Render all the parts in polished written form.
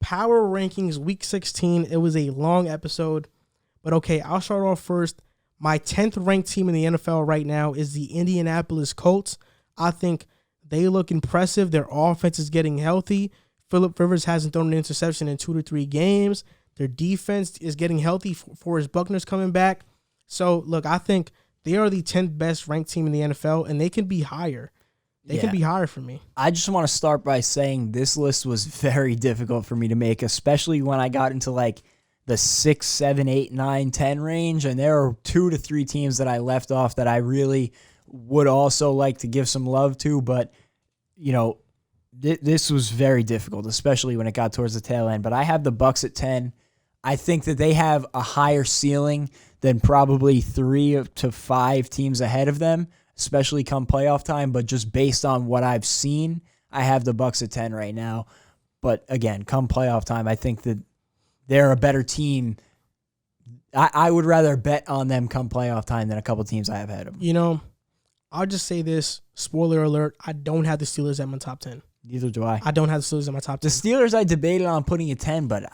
Power Rankings Week 16. It was a long episode. But okay, I'll start off first. My 10th ranked team in the NFL right now is the Indianapolis Colts. I think they look impressive. Their offense is getting healthy. Phillip Rivers hasn't thrown an interception in 2 to 3 games. Their defense is getting healthy for his Buccaneers coming back. So, look, I think they are the 10th best ranked team in the NFL, and they can be higher. They can be higher for me. I just want to start by saying this list was very difficult for me to make, especially when I got into like the 6, 7, 8, 9, 10 range, and there are 2 to 3 teams that I left off that I really would also like to give some love to, but, you know, this was very difficult, especially when it got towards the tail end. But I have the Bucs at 10. I think that they have a higher ceiling than probably 3 to 5 teams ahead of them, especially come playoff time, but just based on what I've seen, I have the Bucs at 10 right now. But again, come playoff time, I think that they're a better team. I would rather bet on them come playoff time than a couple teams I have ahead of them. You know, I'll just say this. Spoiler alert, I don't have the Steelers at my top 10. Neither do I. I don't have the Steelers at my top 10. The Steelers I debated on putting at 10, but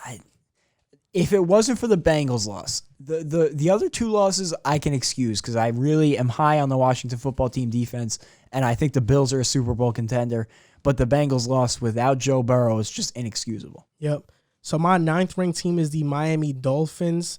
if it wasn't for the Bengals loss, the other 2 losses I can excuse because I really am high on the Washington football team defense, and I think the Bills are a Super Bowl contender, but the Bengals loss without Joe Burrow is just inexcusable. Yep. So my 9th ranked team is the Miami Dolphins.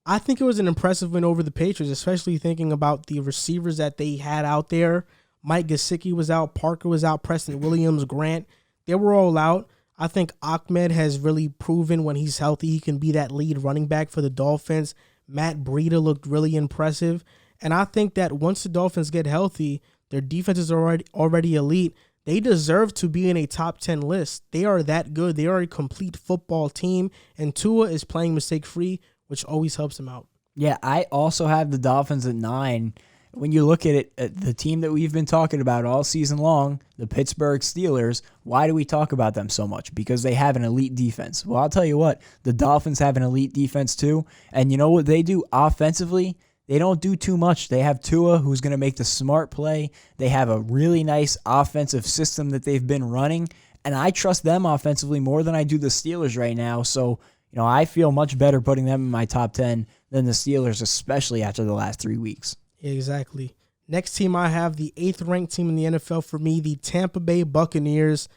I think it was an impressive win over the Patriots, especially thinking about the receivers that they had out there. Mike Gesicki was out, Parker was out, Preston Williams, Grant. They were all out. I think Ahmed has really proven when he's healthy he can be that lead running back for the Dolphins. Matt Breida looked really impressive. And I think that once the Dolphins get healthy, their defense is already elite. They deserve to be in a top 10 list. They are that good. They are a complete football team. And Tua is playing mistake-free, which always helps him out. Yeah, I also have the Dolphins at 9. When you look at it, the team that we've been talking about all season long, the Pittsburgh Steelers, why do we talk about them so much? Because they have an elite defense. Well, I'll tell you what, the Dolphins have an elite defense too. And you know what they do offensively? They don't do too much. They have Tua, who's going to make the smart play. They have a really nice offensive system that they've been running. And I trust them offensively more than I do the Steelers right now. So, you know, I feel much better putting them in my top 10 than the Steelers, especially after the last 3 weeks. Exactly. Next team I have, the 8th ranked team in the NFL for me, the Tampa Bay Buccaneers.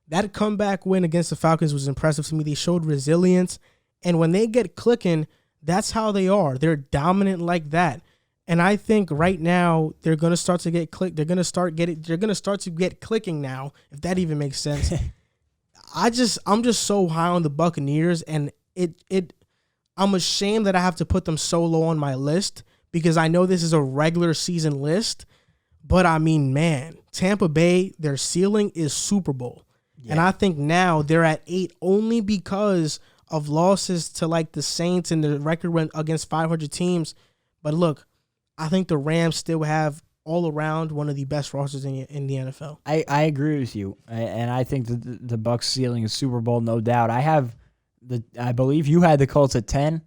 That comeback win against the Falcons was impressive to me. They showed resilience. And when they get clicking, that's how they are. They're dominant like that. And I think right now they're going to start to get click. They're going to start to get clicking now, if that even makes sense. I'm just so high on the Buccaneers, and I'm ashamed that I have to put them so low on my list because I know this is a regular season list. But I mean, man, Tampa Bay, their ceiling is Super Bowl. Yeah. And I think now they're at 8 only because of losses to like the Saints and the record went against 500 teams. But look, I think the Rams still have all around one of the best rosters in the NFL. I agree with you, and I think the Bucs ceiling is Super Bowl, no doubt. I believe you had the Colts at 10.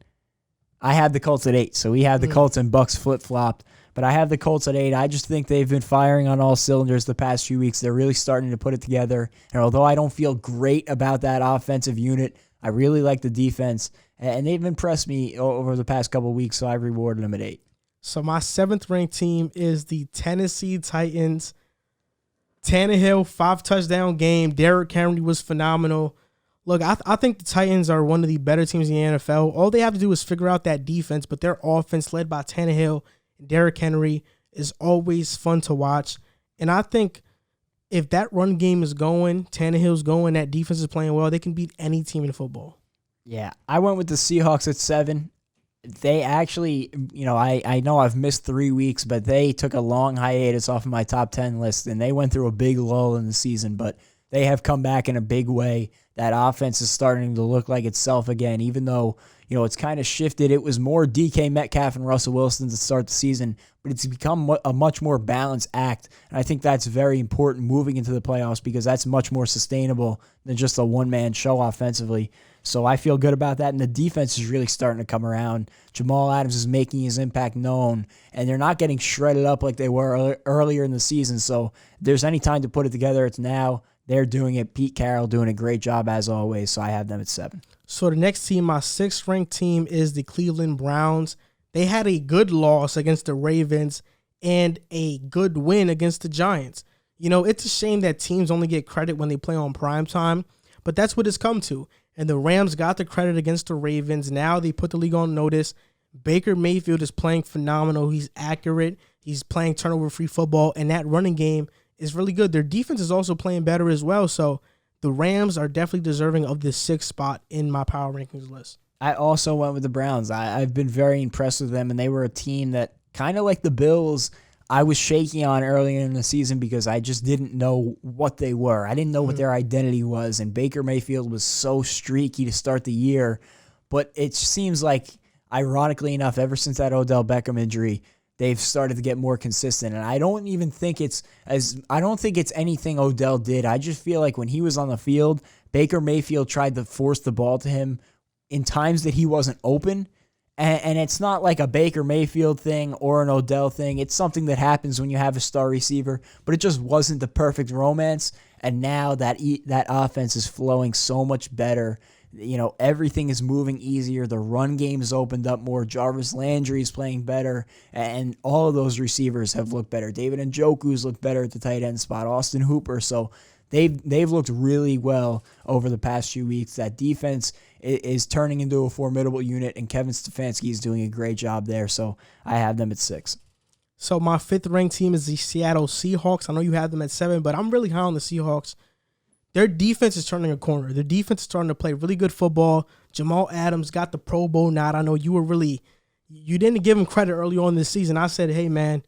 I had the Colts at 8, so we had the Colts and Bucs flip-flopped. But I have the Colts at 8. I just think they've been firing on all cylinders the past few weeks. They're really starting to put it together. And although I don't feel great about that offensive unit, I really like the defense. And they've impressed me over the past couple of weeks, so I rewarded them at 8. So my 7th ranked team is the Tennessee Titans. Tannehill, 5-touchdown game. Derrick Henry was phenomenal. Look, I think the Titans are one of the better teams in the NFL. All they have to do is figure out that defense, but their offense led by Tannehill and Derrick Henry is always fun to watch. And I think if that run game is going, Tannehill's going, that defense is playing well, they can beat any team in football. Yeah, I went with the Seahawks at 7. They actually, I know I've missed 3 weeks, but they took a long hiatus off of my top 10 list, and they went through a big lull in the season, but they have come back in a big way. That offense is starting to look like itself again, even though, it's kind of shifted. It was more DK Metcalf and Russell Wilson to start the season, but it's become a much more balanced act, and I think that's very important moving into the playoffs because that's much more sustainable than just a one-man show offensively. So I feel good about that, and the defense is really starting to come around. Jamal Adams is making his impact known, and they're not getting shredded up like they were earlier in the season. So if there's any time to put it together, it's now. they're doing it. Pete Carroll doing a great job as always, so I have them at 7. So the next team, my 6th ranked team, is the Cleveland Browns. They had a good loss against the Ravens and a good win against the Giants. You know, it's a shame that teams only get credit when they play on primetime, but that's what it's come to. And the Rams got the credit against the Ravens. Now they put the league on notice. Baker Mayfield is playing phenomenal. He's accurate. He's playing turnover-free football, and that running game is really good. Their defense is also playing better as well, so the Rams are definitely deserving of the 6th spot in my power rankings list. I also went with the Browns. I've been very impressed with them, and they were a team that, kind of like the Bills, I was shaky on earlier in the season because I just didn't know what they were. I didn't know what their identity was, and Baker Mayfield was so streaky to start the year, but it seems like, ironically enough, ever since that Odell Beckham injury, they've started to get more consistent. And I don't think it's anything Odell did. I just feel like when he was on the field, Baker Mayfield tried to force the ball to him in times that he wasn't open. And it's not like a Baker Mayfield thing or an Odell thing. It's something that happens when you have a star receiver, but it just wasn't the perfect romance. And now that offense is flowing so much better. You know, everything is moving easier. The run game is opened up more. Jarvis Landry is playing better, and all of those receivers have looked better. David Njoku's looked better at the tight end spot. Austin Hooper. So they've looked really well over the past few weeks. That defense is turning into a formidable unit, and Kevin Stefanski is doing a great job there. So I have them at 6. So my 5th ranked team is the Seattle Seahawks. I know you have them at 7, but I'm really high on the Seahawks. Their defense is turning a corner. Their defense is starting to play really good football. Jamal Adams got the Pro Bowl nod. I know you didn't give him credit early on this season. I said, hey, man,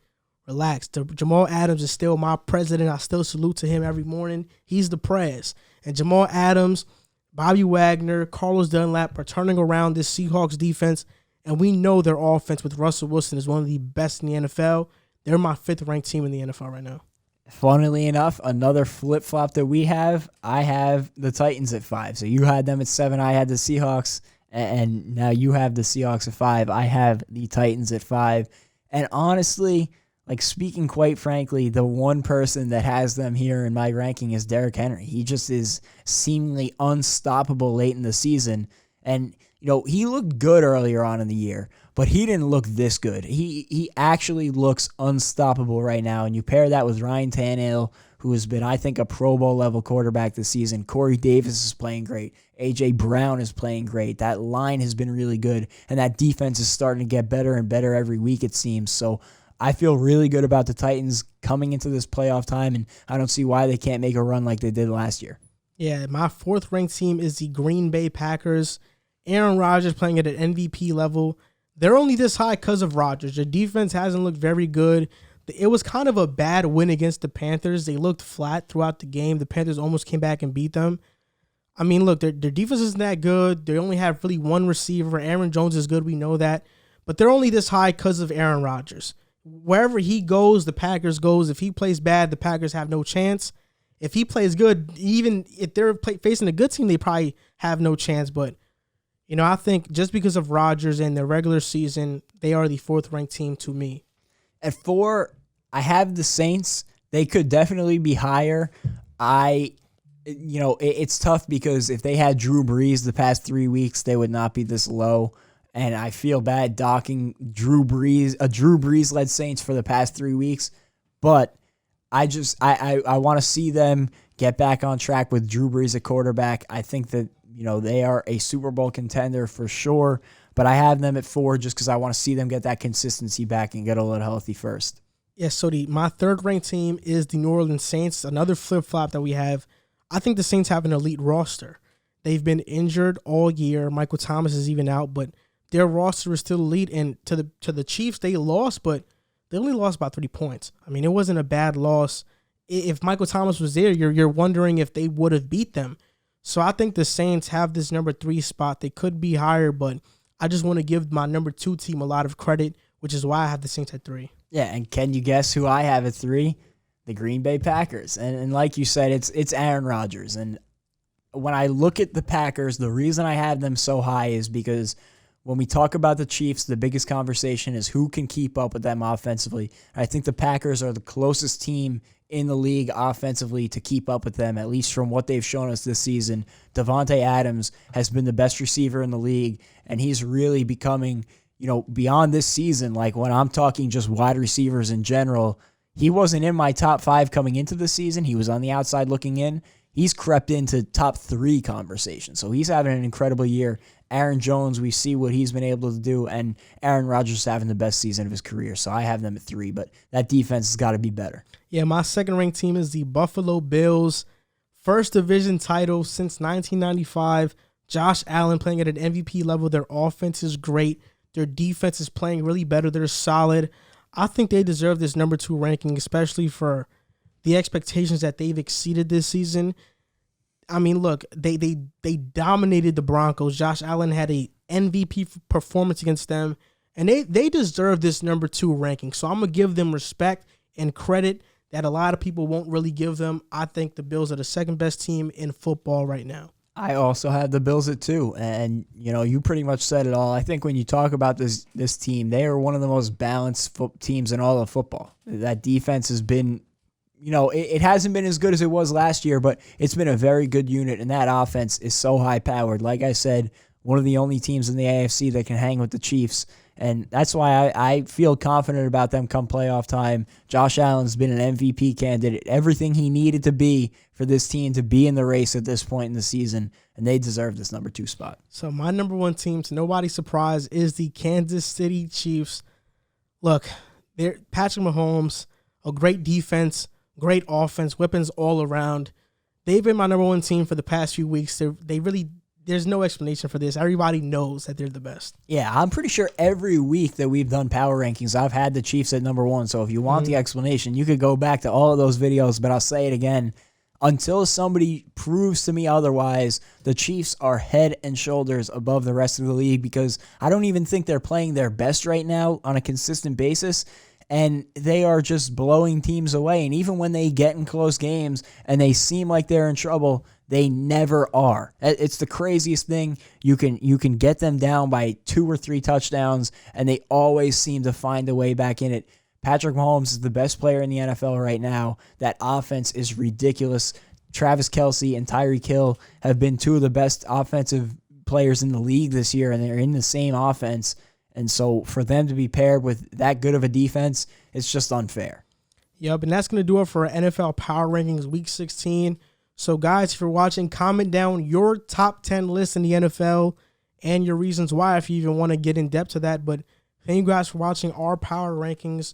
relax. Jamal Adams is still my president. I still salute to him every morning. He's the prez. And Jamal Adams, Bobby Wagner, Carlos Dunlap are turning around this Seahawks defense. And we know their offense with Russell Wilson is one of the best in the NFL. They're my 5th ranked team in the NFL right now. Funnily enough, another flip-flop that we have, I have the Titans at 5. So you had them at 7, I had the Seahawks, and now you have the Seahawks at 5. I have the Titans at 5. And honestly, like speaking quite frankly, the one person that has them here in my ranking is Derrick Henry. He just is seemingly unstoppable late in the season. And, you know, he looked good earlier on in the year, but he didn't look this good. He actually looks unstoppable right now. And you pair that with Ryan Tannehill, who has been, I think, a Pro Bowl level quarterback this season. Corey Davis is playing great. A.J. Brown is playing great. That line has been really good. And that defense is starting to get better and better every week, it seems. So I feel really good about the Titans coming into this playoff time, and I don't see why they can't make a run like they did last year. Yeah, my 4th ranked team is the Green Bay Packers. Aaron Rodgers playing at an MVP level. They're only this high because of Rodgers. Their defense hasn't looked very good. It was kind of a bad win against the Panthers. They looked flat throughout the game. The Panthers almost came back and beat them. I mean, look, their defense isn't that good. They only have really one receiver. Aaron Jones is good. We know that. But they're only this high because of Aaron Rodgers. Wherever he goes, the Packers goes. If he plays bad, the Packers have no chance. If he plays good, even if they're facing a good team, they probably have no chance. But, you know, I think just because of Rodgers and their regular season, they are the 4th ranked team to me. At 4, I have the Saints. They could definitely be higher. It's tough because if they had Drew Brees the past 3 weeks, they would not be this low. And I feel bad docking Drew Brees-led Saints for the past 3 weeks. But I want to see them get back on track with Drew Brees at quarterback. I think that, you know, they are a Super Bowl contender for sure. But I have them at 4 just because I want to see them get that consistency back and get a little healthy first. Yeah, so my 3rd ranked team is the New Orleans Saints, another flip-flop that we have. I think the Saints have an elite roster. They've been injured all year. Michael Thomas is even out, but their roster is still elite. And to the Chiefs, they lost, but they only lost by 3 points. I mean, it wasn't a bad loss. If Michael Thomas was there, you're wondering if they would have beat them. So I think the Saints have this number 3 spot. They could be higher, but I just want to give my number 2 team a lot of credit, which is why I have the Saints at 3. Yeah, and can you guess who I have at 3? The Green Bay Packers. And like you said, it's Aaron Rodgers. And when I look at the Packers, the reason I have them so high is because when we talk about the Chiefs, the biggest conversation is who can keep up with them offensively. I think the Packers are the closest team in the league offensively to keep up with them, at least from what they've shown us this season. Devontae Adams has been the best receiver in the league, and he's really becoming, beyond this season, like when I'm talking just wide receivers in general, he wasn't in my top 5 coming into the season. He was on the outside looking in. He's crept into top 3 conversation. So he's having an incredible year. Aaron Jones, we see what he's been able to do, and Aaron Rodgers is having the best season of his career. So I have them at 3, but that defense has got to be better. Yeah, my second-ranked team is the Buffalo Bills. First division title since 1995. Josh Allen playing at an MVP level. Their offense is great. Their defense is playing really better. They're solid. I think they deserve this number 2 ranking, especially for the expectations that they've exceeded this season. I mean, look, they dominated the Broncos. Josh Allen had a MVP performance against them, and they deserve this number 2 ranking. So I'm going to give them respect and credit that a lot of people won't really give them. I think the Bills are the second best team in football right now. I also have the Bills at 2, and you pretty much said it all. I think when you talk about this team, they are one of the most balanced teams in all of football. That defense has been, it hasn't been as good as it was last year, but it's been a very good unit, and that offense is so high-powered. Like I said, one of the only teams in the AFC that can hang with the Chiefs, and that's why I feel confident about them come playoff time. Josh Allen's been an MVP candidate, everything he needed to be for this team to be in the race at this point in the season, and they deserve this number 2 spot. So my number 1 team, to nobody's surprise, is the Kansas City Chiefs. Look, they're Patrick Mahomes, a great defense, great offense, weapons all around. They've been my number 1 team for the past few weeks. There's no explanation for this. Everybody knows that they're the best. Yeah, I'm pretty sure every week that we've done power rankings, I've had the Chiefs at number 1. So if you want the explanation, you could go back to all of those videos, but I'll say it again. Until somebody proves to me otherwise, the Chiefs are head and shoulders above the rest of the league, because I don't even think they're playing their best right now on a consistent basis. And they are just blowing teams away. And even when they get in close games and they seem like they're in trouble, they never are. It's the craziest thing. You can get them down by 2 or 3 touchdowns, and they always seem to find a way back in it. Patrick Mahomes is the best player in the NFL right now. That offense is ridiculous. Travis Kelce and Tyreek Hill have been 2 of the best offensive players in the league this year, and they're in the same offense. And so for them to be paired with that good of a defense, it's just unfair. Yep, and that's going to do it for our NFL Power Rankings Week 16. So, guys, if you're watching, comment down your top 10 list in the NFL and your reasons why, if you even want to get in depth to that. But thank you guys for watching our Power Rankings.